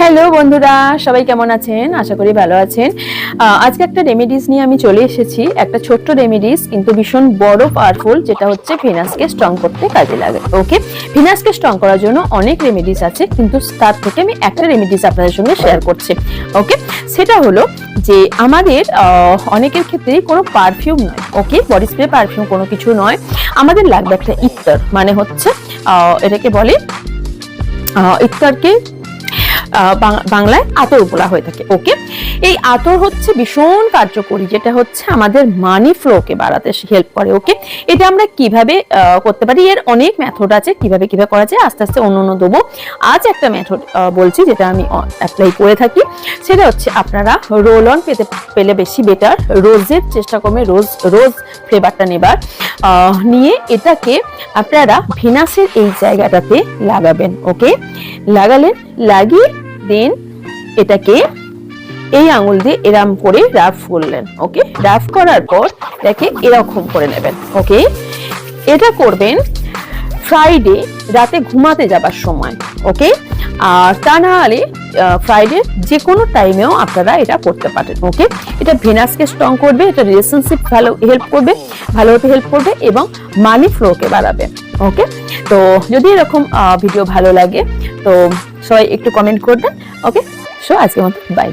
Hello বন্ধুরা, সবাই কেমন আছেন? আশা করি ভালো আছেন। আজকে একটা রেমেডিস নিয়ে আমি চলে এসেছি। একটা ছোট্ট রেমেডিস কিন্তু ভীষণ বড় পাওয়ারফুল, যেটা হচ্ছে ভেনাসকে স্ট্রং করতে কাজে লাগে। ওকে, ভেনাসকে স্ট্রং করার জন্য অনেক রেমেডিস আছে, কিন্তু তার থেকে আমি একটা রেমেডিস আপনাদের সঙ্গে শেয়ার করছি। ওকে, সেটা হলো যে আমাদের অনেকের ক্ষেত্রেই কোনো পারফিউম নয়, ওকে, বডি স্প্রে পারফিউম কোনো কিছু নয়, আমাদের লাগবে একটা ইত্তর। মানে হচ্ছে এটাকে বলে ইত্তরকে বাংলায় আতর বলা হয়ে থাকে। ওকে, এই আতর হচ্ছে ভীষণ কার্যকরী, যেটা হচ্ছে আমাদের মানি ফ্লোকে বাড়াতে হেল্প করে। ওকে, এটা আমরা কিভাবে করতে পারি, এর অনেক মেথড আছে, কিভাবে করা যায় আস্তে আস্তে অন্য দেবো। আজ একটা মেথড বলছি যেটা আমি অ্যাপ্লাই করে থাকি, সেটা হচ্ছে আপনারা রোল অন পেলে বেশি বেটার। রোজের চেষ্টা করবে, রোজ ফ্লেভারটা নেবার, নিয়ে এটাকে আপনারা ভেনাসের এই জায়গাটাতে লাগাবেন। ওকে, লাগিয়ে দেন এটাকে এই আঙুল দিয়ে এরম করে রাফ করলেন। ওকে, রাফ করার পর এটাকে এরকম করে নেবেন। ওকে, এটা করবেন ফ্রাইডে রাতে ঘুমাতে যাবার সময়। ওকে, আর তা না হলে ফ্রাইডে যে কোনো টাইমেও আপনারা এটা করতে পারেন। ওকে, এটা ভেনাসকে স্ট্রং করবে, এটা রিলেশনশিপ ভালো হতে হেল্প করবে এবং মানি ফ্লোকে বাড়াবে। ওকে, তো যদি এরকম ভিডিও ভালো লাগে তো সবাই একটু কমেন্ট করবেন। ওকে, সো আজকের মতো বাই।